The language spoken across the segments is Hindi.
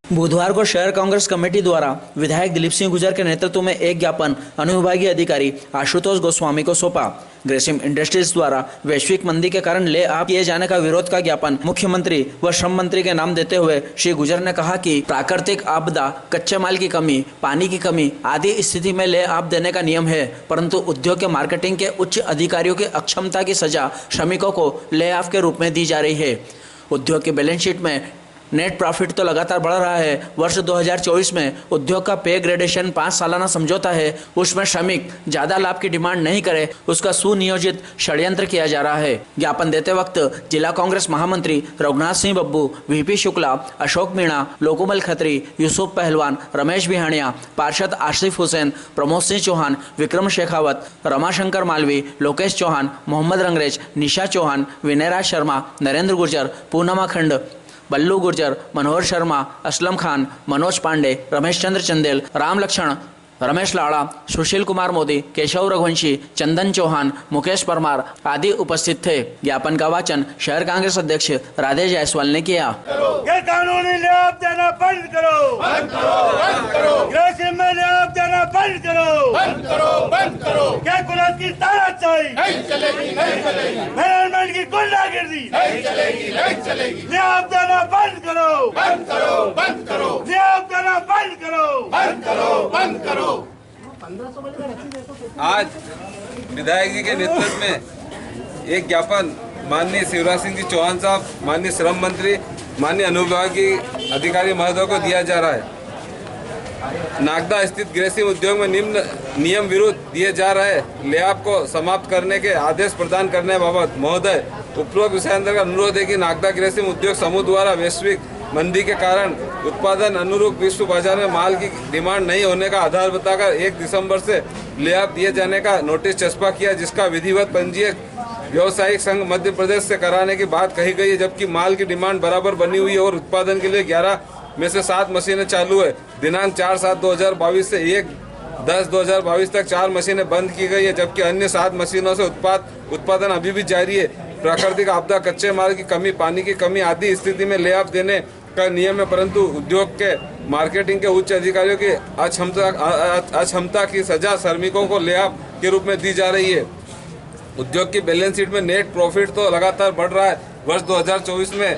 बुधवार को शहर कांग्रेस कमेटी द्वारा विधायक दिलीप सिंह गुर्जर के नेतृत्व में एक ज्ञापन अनुविभागीय अधिकारी आशुतोष गोस्वामी को सौंपा। ग्रेसिम इंडस्ट्रीज द्वारा वैश्विक मंदी के कारण ले ऑफ किए जाने का विरोध का ज्ञापन मुख्यमंत्री व श्रम मंत्री के नाम देते हुए श्री गुर्जर ने कहा कि प्राकृतिक आपदा, कच्चे माल की कमी, पानी की कमी आदि स्थिति में ले ऑफ देने का नियम है, परंतु उद्योग के मार्केटिंग के उच्च अधिकारियों की अक्षमता की सजा श्रमिकों को ले ऑफ के रूप में दी जा रही है। उद्योग के बैलेंस शीट में नेट प्रॉफिट तो लगातार बढ़ रहा है। वर्ष 2024 में उद्योग का पे ग्रेडेशन 5 सालाना समझौता है, उसमें श्रमिक ज्यादा लाभ की डिमांड नहीं करे, उसका सुनियोजित षड्यंत्र किया जा रहा है। ज्ञापन देते वक्त जिला कांग्रेस महामंत्री रघुनाथ सिंह बब्बू, वीपी शुक्ला, अशोक मीणा, लोकोमल खत्री, यूसुफ पहलवान, रमेश बिहानिया, पार्षद आसिफ हुसैन, प्रमोद सिंह चौहान, विक्रम शेखावत, रमाशंकर मालवी, लोकेश चौहान, मोहम्मद रंगरेज, निशा चौहान, विनयराज शर्मा, नरेंद्र गुर्जर, पूर्णिमा खंड, बल्लू गुर्जर, मनोहर शर्मा, असलम खान, मनोज पांडे, रमेश चंद्र चंदेल, राम लक्ष्मण, रमेश लाड़ा, सुशील कुमार मोदी, केशव रघुवंशी, चंदन चौहान, मुकेश परमार आदि उपस्थित थे। ज्ञापन का वाचन शहर कांग्रेस अध्यक्ष राधे जायसवाल ने किया। ये कानूनी लाभ देना बंद करो, बंद करो, बंद करो। ग्रेसिम में लाभ देना बंद करो, बंद करो, बंद करो। क्या कुलत की तानाशाही नहीं चलेगी, नहीं चलेगी। मैनेजमेंट की गुंडागिर्दी नहीं चलेगी, नहीं चलेगी। लाभ देना बंद करो, बंद करो, बंद करो। लाभ देना बंद करो, बंद करो, बंद करो। आज विधायक जी के नेतृत्व में एक ज्ञापन माननीय शिवराज सिंह जी चौहान साहब, माननीय श्रम मंत्री, माननीय अनुविभागीय अधिकारी महोदय को दिया जा रहा है। नागदा स्थित ग्रेसिम उद्योग में निम्न नियम विरुद्ध दिए जा रहे लेआफ को समाप्त करने के आदेश प्रदान करने बाबत महोदय, उपरोक्त विषय अंतर्गत अनुरोध है कि नागदा ग्रेसिम उद्योग समूह द्वारा वैश्विक मंदी के कारण उत्पादन अनुरूप विश्व बाजार में माल की डिमांड नहीं होने का आधार बताकर 1 दिसंबर से लेआफ दिए जाने का नोटिस चस्पा किया, जिसका विधिवत पंजीयक व्यवसायिक संघ मध्य प्रदेश से कराने की बात कही गई है, जबकि माल की डिमांड बराबर बनी हुई है और उत्पादन के लिए 11 में से 7 मशीनें चालू है। दिनांक 4/7/2022 से 1/10/2022 तक 4 मशीनें बंद की गई है, जबकि अन्य 7 मशीनों से उत्पादन अभी भी जारी है। प्राकृतिक आपदा, कच्चे माल की कमी, पानी की कमी आदि स्थिति में लेआफ देने का नियम है, परंतु उद्योग के मार्केटिंग के उच्च अधिकारियों की अक्षमता की सजा श्रमिकों को लेआफ के रूप में दी जा रही है। उद्योग की बैलेंस शीट में नेट प्रॉफिट तो लगातार बढ़ रहा है। वर्ष 2024 में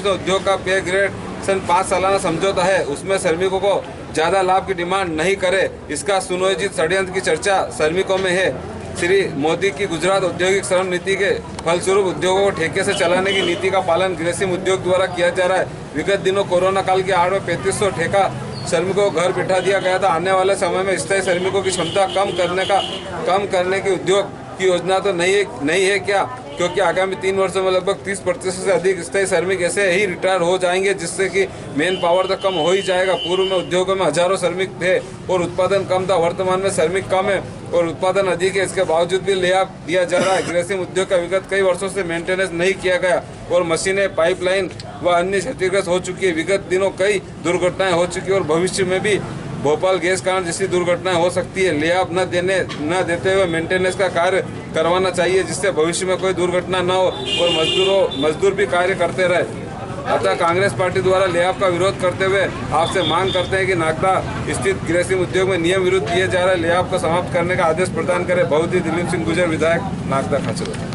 उद्योग का पे ग्रेडेशन 5 सालाना समझौता है, उसमें श्रमिकों को ज्यादा लाभ की डिमांड नहीं करे, इसका सुनियोजित षड्यंत्र की चर्चा श्रमिकों में है। श्री मोदी की गुजरात औद्योगिक श्रम नीति के फलस्वरूप उद्योगों को ठेके से चलाने की नीति का पालन ग्रेसिम उद्योग द्वारा किया जा रहा है। विगत दिनों कोरोना काल की आड़ में 3500 ठेका श्रमिकों को घर बिठा दिया गया था। आने वाले समय में स्थायी श्रमिकों की क्षमता कम करने की उद्योग की योजना तो नहीं है क्या? क्योंकि आगामी 3 वर्षों में लगभग 30% से अधिक स्थायी श्रमिक ऐसे ही रिटायर हो जाएंगे, जिससे कि मेन पावर तो कम हो ही जाएगा। पूर्व में उद्योगों में हजारों श्रमिक थे और उत्पादन कम था, वर्तमान में श्रमिक कम है और उत्पादन अधिक है। इसके बावजूद भी लेआफ दिया जा रहा है। ग्रेसिम उद्योग का विगत कई वर्षों से मेंटेनेंस नहीं किया गया और मशीनें, पाइपलाइन व अन्य क्षतिग्रस्त हो चुकी है। विगत दिनों कई दुर्घटनाएं हो चुकी है और भविष्य में भी भोपाल गैस कांड जैसी दुर्घटनाएं हो सकती है। लेआफ न देते हुए मेंटेनेंस का कार्य करवाना चाहिए, जिससे भविष्य में कोई दुर्घटना न हो और मजदूर भी कार्य करते रहे। अतः कांग्रेस पार्टी द्वारा लेआफ का विरोध करते हुए आपसे मांग करते हैं कि नागदा स्थित ग्रेसिम उद्योग में नियम विरुद्ध दिए जा रहे लेआफ को समाप्त करने का आदेश प्रदान करें। बहुत ही दिलीप सिंह गुर्जर, विधायक, नागदा खाचर।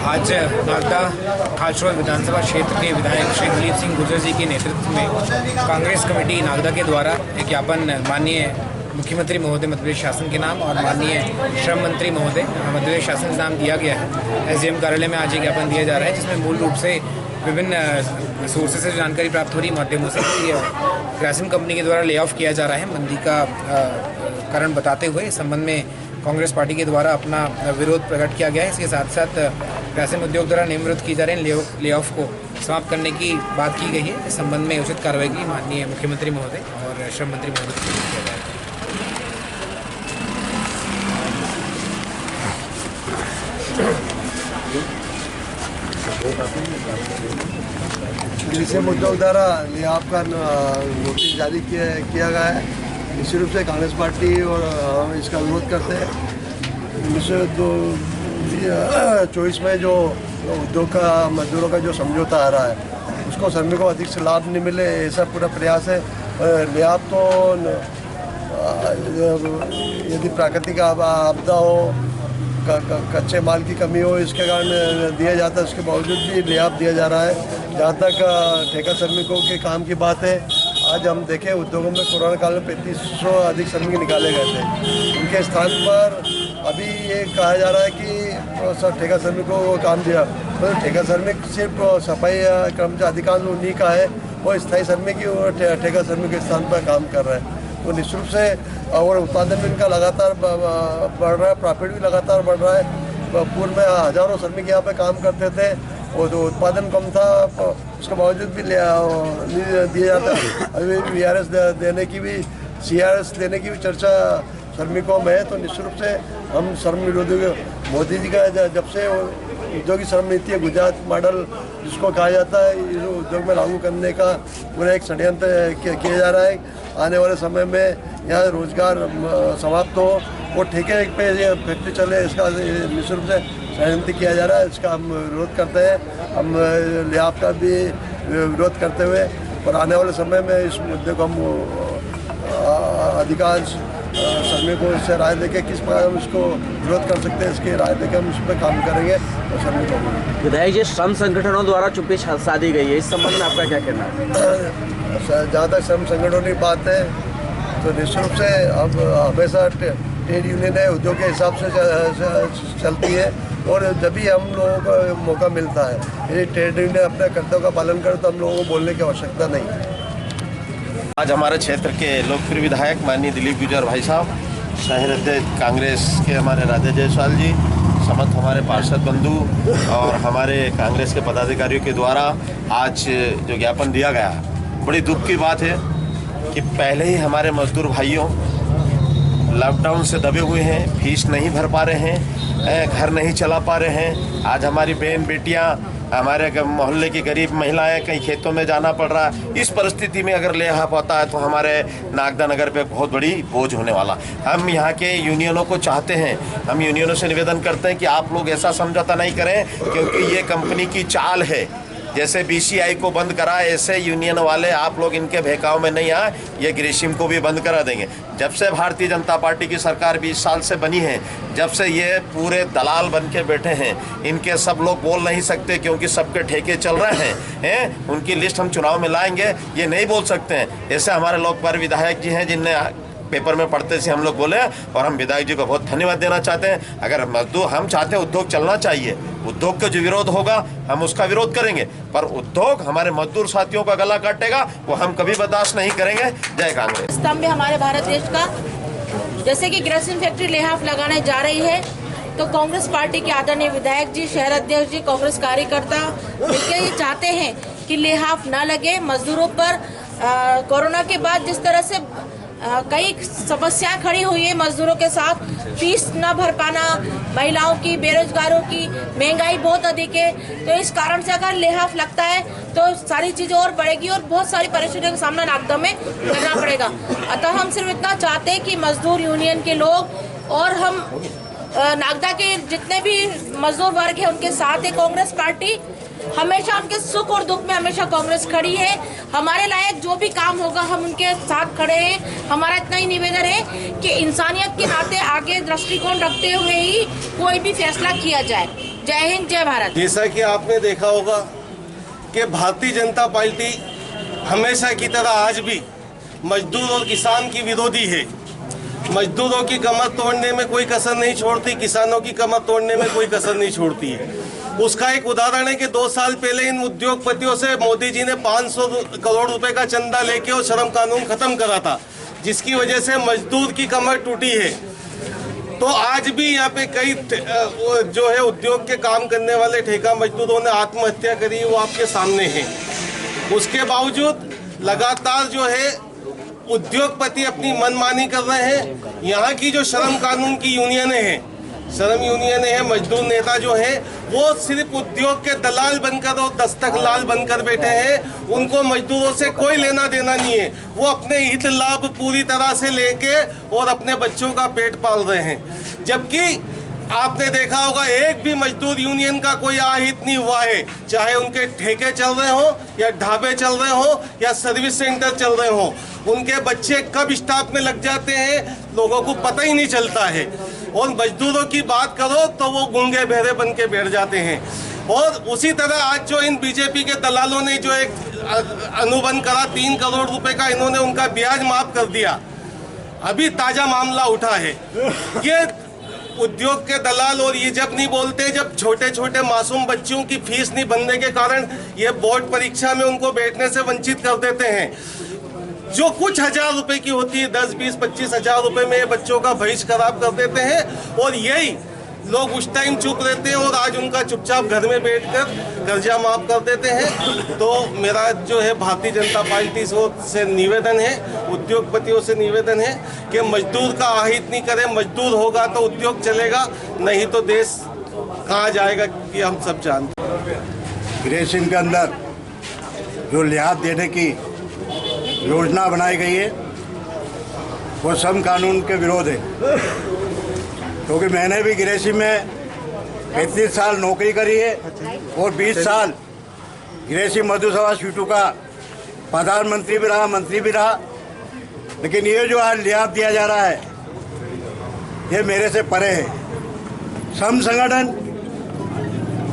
आज नागदा खाचरोल विधानसभा क्षेत्र के विधायक श्री दिलीप सिंह गुर्जर जी के नेतृत्व में कांग्रेस कमेटी नागदा के द्वारा एक ज्ञापन माननीय मुख्यमंत्री महोदय मध्य प्रदेश शासन के नाम और माननीय श्रम मंत्री महोदय मध्य प्रदेश शासन के नाम दिया गया है। एसडीएम कार्यालय में आज ये ज्ञापन दिया जा रहा है, जिसमें मूल रूप से विभिन्न सोर्सेज से जानकारी प्राप्त हो रही माध्यमों से ग्रेसिम कंपनी के द्वारा ले ऑफ किया जा रहा है मंदी का कारण बताते हुए इस संबंध में कांग्रेस पार्टी के द्वारा अपना विरोध प्रकट किया गया है। इसके साथ साथ ग्रेसिम उद्योग द्वारा नियम विरुद्ध की जा रहे ले ऑफ को समाप्त करने की बात की गई है। इस संबंध में उचित कार्रवाई की माननीय मुख्यमंत्री महोदय और श्रम मंत्री महोदय को किया जाएगा। ग्रेसिम उद्योग द्वारा लिहाफ का नोटिस जारी किया गया है। निश्चित रूप से कांग्रेस पार्टी और हम इसका विरोध करते हैं। 1924 में जो उद्योग का मजदूरों का जो समझौता आ रहा है उसको श्रमिकों को अधिक से लाभ नहीं मिले, ऐसा पूरा प्रयास है। लिहाफ तो यदि प्राकृतिक आपदा हो, कच्चे माल की कमी हो, इसके कारण दिया जाता है, उसके बावजूद भी लिहाफ दिया जा रहा है। जहाँ तक ठेका श्रमिकों के काम की बात है, आज हम देखें उद्योगों में कोरोना काल में 3500 अधिक श्रमिक निकाले गए थे। उनके स्थान पर अभी ये कहा जा रहा है कि सब ठेका श्रमिकों को काम दिया, तो ठेका श्रमिक सिर्फ सफाई कर्मचारी अधिकांश उन्हीं का है, वो स्थायी श्रमिक ही ठेका श्रमिक के स्थान पर काम कर रहे हैं। तो निश्चित रूप से और उत्पादन भी इनका लगातार बढ़ रहा है, प्रॉफिट भी लगातार बढ़ रहा है। पूर्व में हज़ारों श्रमिक यहाँ पे काम करते थे और जो उत्पादन कम था उसके बावजूद भी दिया जाता है। अभी VRS देने की भी, CRS देने की भी चर्चा श्रमिकों में है। तो निश्चित रूप से हम श्रम विरोधी, मोदी जी का जब से उद्योगी श्रम नीति है, गुजरात मॉडल जिसको कहा जाता है, इस उद्योग में लागू करने का पूरा एक षड्यंत्र किया जा रहा है। आने वाले समय में यहाँ रोजगार समाप्त हो और ठेके पे ये फैक्ट्री चले, इसका निश्चित रूप से षड्यंत्र किया जा रहा है। इसका हम विरोध करते हैं। हम लिहाफ का भी विरोध करते हुए और आने वाले समय में इस मुद्दे को हम अधिकांश श्रमिकों से राय लेके किस प्रकार हम इसको विरोध कर सकते हैं, इसकी राय लेके हम इस पर काम करेंगे और श्रमिकों को। विधायक जी, श्रम संगठनों द्वारा चुप्पी साधी गई है, इस संबंध में आपका क्या कहना है? जहाँ तक श्रम संगठनों की बात है तो निश्चित रूप से अब हमेशा ट्रेड यूनियन है, उद्योग के हिसाब से चलती है और जब भी हम लोगों को मौका मिलता है, यदि ट्रेड यूनियन अपने कर्तव्य का पालन करे तो हम लोगों को बोलने की आवश्यकता नहीं है। आज हमारे क्षेत्र के लोकप्रिय विधायक माननीय दिलीप गुर्जर भाई साहब, शहर अध्यक्ष कांग्रेस के हमारे राधे जायसवाल जी, समस्त हमारे पार्षद बंधु और हमारे कांग्रेस के पदाधिकारियों के द्वारा आज जो ज्ञापन दिया गया, बड़ी दुख की बात है कि पहले ही हमारे मजदूर भाइयों लॉकडाउन से दबे हुए हैं, फीस नहीं भर पा रहे हैं, घर नहीं चला पा रहे हैं। आज हमारी बहन बेटियां, हमारे मोहल्ले की गरीब महिलाएं कहीं खेतों में जाना पड़ रहा है। इस परिस्थिति में अगर लेहाफ होता है तो हमारे नागदा नगर पे बहुत बड़ी बोझ होने वाला। हम यहाँ के यूनियनों को चाहते हैं, हम यूनियनों से निवेदन करते हैं कि आप लोग ऐसा समझौता नहीं करें, क्योंकि ये कंपनी की चाल है। जैसे BCI को बंद करा, ऐसे यूनियन वाले आप लोग इनके बहकाव में नहीं आए, ये ग्रेसिम को भी बंद करा देंगे। जब से भारतीय जनता पार्टी की सरकार 20 साल से बनी है, जब से ये पूरे दलाल बन के बैठे हैं, इनके सब लोग बोल नहीं सकते क्योंकि सबके ठेके चल रहे हैं। उनकी लिस्ट हम चुनाव में लाएंगे, ये नहीं बोल सकते हैं। ऐसे हमारे लोकप्रिय विधायक जी हैं जिनने पेपर में पढ़ते से हम लोग बोले, और हम विधायक जी को बहुत धन्यवाद देना चाहते हैं। अगर मजदूर, हम चाहते हैं उद्योग चलना चाहिए, उद्योग का जो विरोध होगा हम उसका विरोध करेंगे, पर उद्योग हमारे मजदूर साथियों का गला काटेगा वो हम कभी बर्दाश्त नहीं करेंगे। जय कांग्रेस। स्तंभ है हमारे भारत देश का। जैसे कि ग्रेसिम फैक्ट्री लेहाफ लगाने जा रही है, तो कांग्रेस पार्टी के आदरणीय विधायक जी, शहर अध्यक्ष जी, कांग्रेस कार्यकर्ता मिलकर ये चाहते हैं कि लेहाफ ना लगे मजदूरों पर। कोरोना के बाद जिस तरह से कई समस्याएं खड़ी हुई है मजदूरों के साथ, फीस न भर पाना, महिलाओं की, बेरोजगारों की, महंगाई बहुत अधिक है, तो इस कारण से अगर लेहाफ लगता है तो सारी चीज़ें और बढ़ेगी और बहुत सारी परेशानियों का सामना नागदा में करना पड़ेगा। अतः हम सिर्फ इतना चाहते हैं कि मजदूर यूनियन के लोग और हम नागदा के जितने भी मजदूर वर्ग है उनके साथ है कांग्रेस पार्टी। हमेशा उनके सुख और दुख में हमेशा कांग्रेस खड़ी है। हमारे लायक जो भी काम होगा हम उनके साथ खड़े हैं। हमारा इतना ही निवेदन है कि इंसानियत के नाते आगे दृष्टिकोण रखते हुए ही कोई भी फैसला किया जाए। जय हिंद, जय भारत। जैसा कि आपने देखा होगा कि भारतीय जनता पार्टी हमेशा की तरह आज भी मजदूर और किसान की विरोधी है। मजदूरों की कमर तोड़ने में कोई कसर नहीं छोड़ती, किसानों की कमर तोड़ने में कोई कसर नहीं छोड़ती है। उसका एक उदाहरण है कि 2 साल पहले इन उद्योगपतियों से मोदी जी ने 500 करोड़ रुपए का चंदा लेके और श्रम कानून खत्म करा था, जिसकी वजह से मजदूर की कमर टूटी है। तो आज भी यहाँ पे कई जो है उद्योग के काम करने वाले ठेका मजदूरों ने आत्महत्या करी, वो आपके सामने है। उसके बावजूद लगातार जो है उद्योगपति अपनी मनमानी कर रहे हैं। यहाँ की जो श्रम कानून की यूनियनें हैं श्रम यूनियन है, मजदूर नेता जो हैं वो सिर्फ उद्योग के दलाल बनकर और दस्तकलाल बनकर बैठे हैं। उनको मजदूरों से कोई लेना देना नहीं है। वो अपने हित लाभ पूरी तरह से लेके और अपने बच्चों का पेट पाल रहे हैं। जबकि आपने देखा होगा एक भी मजदूर यूनियन का कोई आहित नहीं हुआ है, चाहे उनके ठेके चल रहे हो या ढाबे चल रहे हो या सर्विस सेंटर चल रहे हो। उनके बच्चे कब स्टाफ में लग जाते हैं लोगों को पता ही नहीं चलता है। और मजदूरों की बात करो तो वो गूंगे बहरे बन के बैठ जाते हैं। और उसी तरह आज जो इन बीजेपी के दलालों ने जो एक अनुबंध करा 3 करोड़ रुपए का, इन्होंने उनका ब्याज माफ कर दिया। अभी ताजा मामला उठा है। ये उद्योग के दलाल और ये जब नहीं बोलते जब छोटे छोटे मासूम बच्चों की फीस नहीं भरने के कारण ये बोर्ड परीक्षा में उनको बैठने से वंचित कर देते हैं। जो कुछ हजार रुपए की होती है 10, 20, 25 हजार रुपए में ये बच्चों का भविष्य खराब कर देते हैं। और यही लोग उस टाइम चुप रहते हैं और आज उनका चुपचाप घर में बैठकर कर्जा माफ कर देते हैं। तो मेरा जो है भारतीय जनता पार्टी से निवेदन है, उद्योगपतियों से निवेदन है कि मजदूर का आहित नहीं करें। मजदूर होगा तो उद्योग चलेगा, नहीं तो देश कहाँ जाएगा कि हम सब जानते हैं। ग्रेसिम के अंदर जो लिहाज देने की योजना बनाई गई है वो श्रम कानून के विरोध है। क्योंकि मैंने भी ग्रेसिम में 35 साल नौकरी करी है और 20 साल ग्रेसिम मजदूर सभा सीटों का प्रधानमंत्री भी रहा, मंत्री भी रहा। लेकिन ये जो आज लिहाज दिया जा रहा है ये मेरे से परे है। श्रम संगठन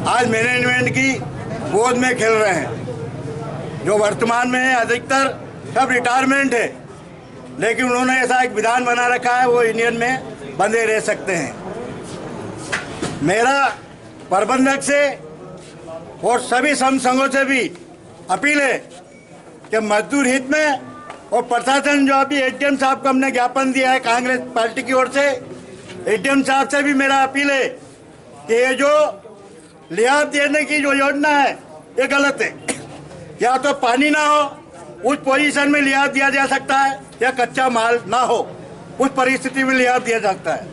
आज मैनेजमेंट की गोद में खेल रहे हैं। जो वर्तमान में है अधिकतर सब रिटायरमेंट है, लेकिन उन्होंने ऐसा एक विधान बना रखा है वो यूनियन में बंधे रह सकते हैं। मेरा प्रबंधक से और सभी श्रम संघों से भी अपील है कि मजदूर हित में और प्रशासन जो अभी एडीएम साहब को हमने ज्ञापन दिया है कांग्रेस पार्टी की ओर से, एडीएम साहब से भी मेरा अपील है कि ये जो लिहाज देने की जो योजना है ये गलत है। या तो पानी ना हो उस पोजीशन में लिहाज दिया जा सकता है, या कच्चा माल ना हो उस परिस्थिति में लिहाज दिया जाता है।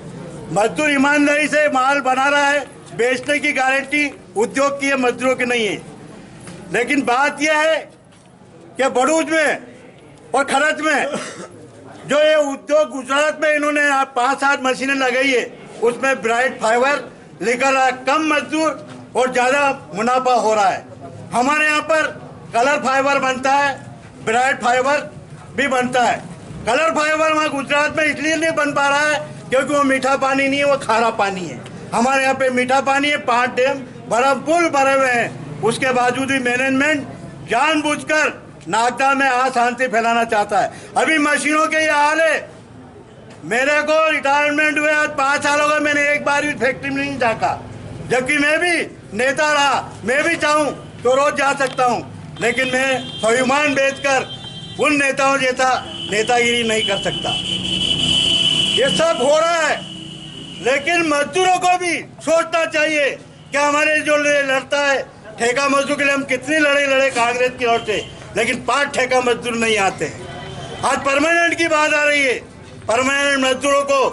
मजदूर ईमानदारी से माल बना रहा है, बेचने की गारंटी उद्योग की है, मजदूरों की नहीं है। लेकिन बात यह है कि बड़ूज में और खरच में जो ये उद्योग गुजरात में इन्होंने 5-7 मशीनें लगाई है उसमें ब्राइट फाइबर लेकर कम मजदूर और ज्यादा मुनाफा हो रहा है। हमारे यहाँ पर कलर फाइबर बनता है, ब्राइट फाइबर भी बनता है। कलर फाइबर वहाँ गुजरात में इसलिए नहीं बन पा रहा है क्योंकि वो मीठा पानी नहीं है, वो खारा पानी है। हमारे यहाँ पे मीठा पानी है, 5 डैम बड़ा पुल भरे हुए हैं। उसके बावजूद भी मैनेजमेंट जानबूझकर नागदा में अशांति फैलाना चाहता है। अभी मशीनों के ये हाल है। मेरे को रिटायरमेंट हुए आज 5 साल हो गए, मैंने एक बार भी फैक्ट्री में नहीं झाँका, जबकि मैं भी नेता रहा। मैं भी चाहूँ तो रोज जा सकता हूँ, लेकिन मैं स्वाभिमान बेचकर उन नेताओं जैसा नेतागिरी नहीं कर सकता। ये सब हो रहा है, लेकिन मजदूरों को भी सोचना चाहिए कि हमारे जो लड़ता है ठेका मजदूर के लिए हम कितनी लड़ाई लड़े कांग्रेस की ओर से, लेकिन 5 ठेका मजदूर नहीं आते हैं। आज परमानेंट की बात आ रही है। परमानेंट मजदूरों को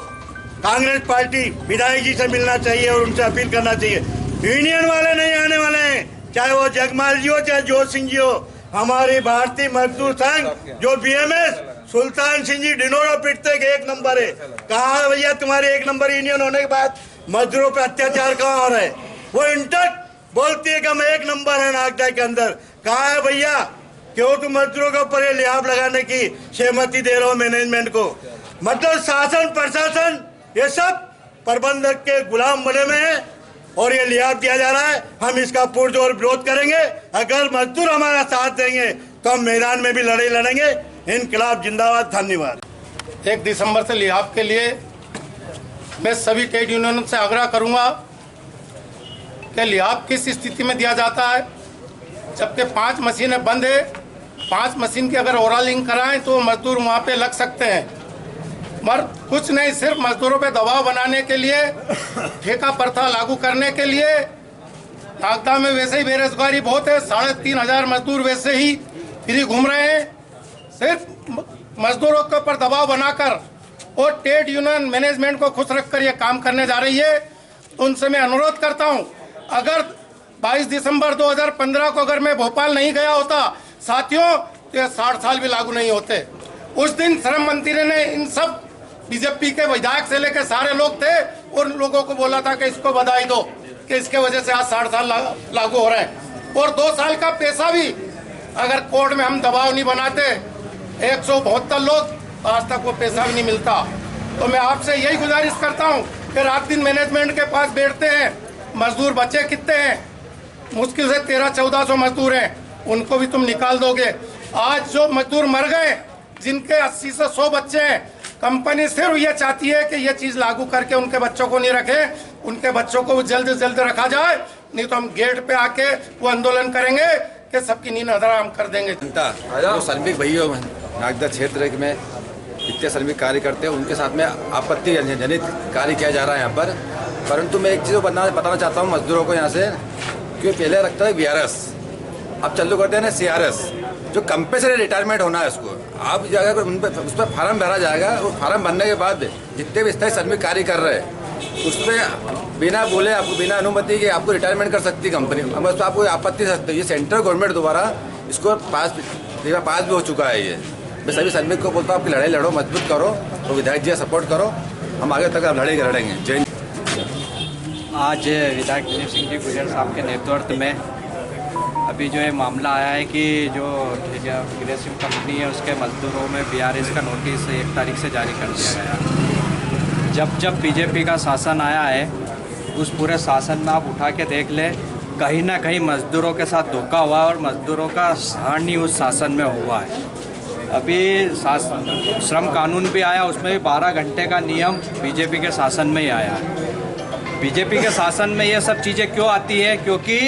कांग्रेस पार्टी विधायक जी से मिलना चाहिए और उनसे अपील करना चाहिए। यूनियन वाले नहीं आने वाले हैं, चाहे वो जगमाल जी हो चाहे जोर सिंह जी हो। हमारी भारतीय मजदूर संघ जो बीएमएस सुल्तान सिंह जी डिनोरा पिटते के 1 नंबर है। कहा है भैया तुम्हारे 1 नंबर यूनियन होने के बाद मजदूरों पे अत्याचार कहाँ हो रहा है? वो इंटक बोलती है कि हम 1 नंबर है नागदा के अंदर। कहा है भैया क्यों तुम मजदूरों के ऊपर ये लिहाज लगाने की सहमति दे रहे हो मैनेजमेंट को? मतलब शासन प्रशासन ये सब प्रबंधक के गुलाम बने में है और ये लिहाज दिया जा रहा है। हम इसका पुरजोर विरोध करेंगे। अगर मजदूर हमारा साथ देंगे तो हम मैदान में भी लड़ाई लड़ेंगे। इनकलाब जिंदाबाद। धन्यवाद। 1 दिसंबर से लिहाज के लिए मैं सभी ट्रेड यूनियन से आग्रह करूंगा कि लिहाज किस स्थिति में दिया जाता है। जबकि 5 मशीनें बंद है, 5 मशीन की अगर ओवरऑलिंग कराएं तो मजदूर वहां पे लग सकते हैं। मगर कुछ नहीं, सिर्फ मजदूरों पे दबाव बनाने के लिए, ठेका प्रथा लागू करने के लिए। नागदा में वैसे ही बेरोजगारी बहुत है, 3500 मजदूर वैसे ही फ्री घूम रहे हैं। सिर्फ मजदूरों के ऊपर दबाव बनाकर और ट्रेड यूनियन मैनेजमेंट को खुश रखकर ये काम करने जा रही है। तो उनसे मैं अनुरोध करता हूं, अगर 22 दिसंबर 2015 को अगर मैं भोपाल नहीं गया होता साथियों, तो ये 60 साल भी लागू नहीं होते। उस दिन श्रम मंत्री ने इन सब बीजेपी के विधायक से लेकर सारे लोग थे और लोगों को बोला था कि इसको बधाई दो कि इसके वजह से आज 60 साल लागू हो रहे हैं। और 2 साल का पैसा भी अगर कोर्ट में हम दबाव नहीं बनाते, 172 लोग आज तक वो पैसा भी नहीं मिलता। तो मैं आपसे यही गुजारिश करता हूँ कि रात दिन मैनेजमेंट के पास बैठते हैं, मजदूर बचे कितने हैं, मुश्किल से 1300-1400 मजदूर हैं, उनको भी तुम निकाल दोगे। आज जो मजदूर मर गए, जिनके 80 से 100 बच्चे हैं, कंपनी सिर्फ ये चाहती है कि ये चीज लागू करके उनके बच्चों को नहीं रखे, उनके बच्चों को जल्द से जल्द रखा जाए, नहीं तो हम गेट पे आके वो आंदोलन करेंगे कि सबकी नींद हराम कर देंगे। जो श्रमिक भैया नागदा क्षेत्र में इतने श्रमिक कार्य करते हैं, उनके साथ में आपत्ति जनित कार्य किया जा रहा है यहाँ पर। परंतु मैं एक चीज़ बताना चाहता हूँ मजदूरों को यहाँ से, कि पहले रखता है VRS, अब चालू करते हैं ना CRS, जो कंपल्सरी रिटायरमेंट होना है उसको। आप अगर उन पर उस पर फार्म भरा जाएगा, वो फार्म भरने के बाद जितने भी स्थायी श्रमिक कार्य कर रहे हैं उस पर बिना बोले, आपको बिना अनुमति के आपको रिटायरमेंट कर सकती है कंपनी। अब उस पर आपको आपत्ति सकते ये सेंट्रल गवर्नमेंट द्वारा इसको पास भी हो चुका है। ये मैं सभी श्रमिक को बोलता हूँ, आपकी लड़ाई लड़ो, मजबूत करो और विधायक जी सपोर्ट करो, हम आगे तक लड़ेंगे। जय। आज विधायक दिलीप सिंह जी गुर्जर साहब के नेतृत्व में अभी जो ये मामला आया है कि जो ग्रेसिम कंपनी है उसके मजदूरों में VRS का नोटिस 1 तारीख से जारी कर दिया गया। जब बीजेपी का शासन आया है, उस पूरे शासन में आप उठा के देख ले, कहीं ना कहीं मजदूरों के साथ धोखा हुआ और मजदूरों का हानि उस शासन में हुआ है। अभी श्रम कानून भी आया, उसमें भी 12 घंटे का नियम बीजेपी के शासन में ही आया है। बीजेपी के शासन में ये सब चीज़ें क्यों आती है? क्योंकि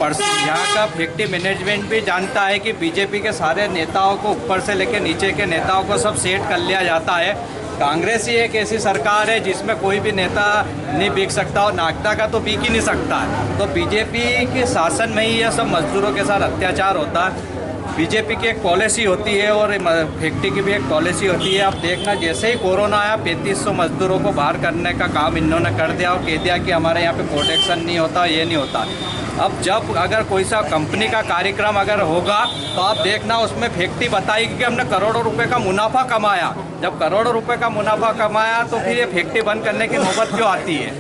यहाँ का फैक्ट्री मैनेजमेंट भी जानता है कि बीजेपी के सारे नेताओं को ऊपर से लेकर नीचे के नेताओं को सब सेट कर लिया जाता है। कांग्रेस ही एक ऐसी सरकार है जिसमें कोई भी नेता नहीं बिक सकता और नागदा का तो बिक ही नहीं सकता है। तो बीजेपी के शासन में ही यह सब मजदूरों के साथ अत्याचार होता है। बीजेपी की एक पॉलिसी होती है और फैक्ट्री की भी एक पॉलिसी होती है। आप देखना, जैसे ही कोरोना आया 3500 मजदूरों को बाहर करने का काम इन्होंने कर दिया और कह दिया कि हमारे यहाँ पे प्रोटेक्शन नहीं होता, ये नहीं होता। अब जब अगर कोई सा कंपनी का कार्यक्रम अगर होगा तो आप देखना उसमें फैक्ट्री बताएगी कि हमने करोड़ों रुपए का मुनाफा कमाया। जब करोड़ों रुपए का मुनाफा कमाया तो फिर ये फैक्ट्री बंद करने की नौबत क्यों आती है?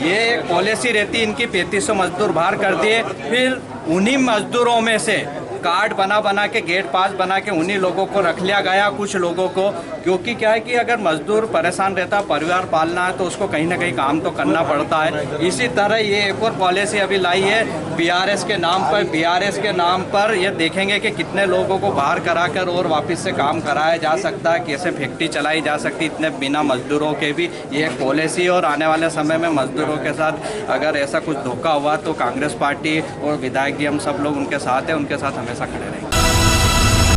ये एक पॉलिसी रहती इनकी, 3500 मजदूर बाहर कर दिए, फिर उन्हीं मजदूरों में से कार्ड बना के गेट पास बना के उन्हीं लोगों को रख लिया गया, कुछ लोगों को। क्योंकि क्या है कि अगर मजदूर परेशान रहता, परिवार पालना है, तो उसको कहीं ना कहीं काम तो करना पड़ता है। इसी तरह ये एक और पॉलिसी अभी लाई है VRS के नाम पर। VRS के नाम पर ये देखेंगे कि कितने लोगों को बाहर कराकर और वापस से काम कराया जा सकता है, कैसे फैक्ट्री चलाई जा सकती इतने बिना मजदूरों के भी। ये एक पॉलिसी और आने वाले समय में मजदूरों के साथ अगर ऐसा कुछ धोखा हुआ तो कांग्रेस पार्टी और विधायक जी हम सब लोग उनके साथ हैं, उनके साथ हमेशा खड़े रहेंगे।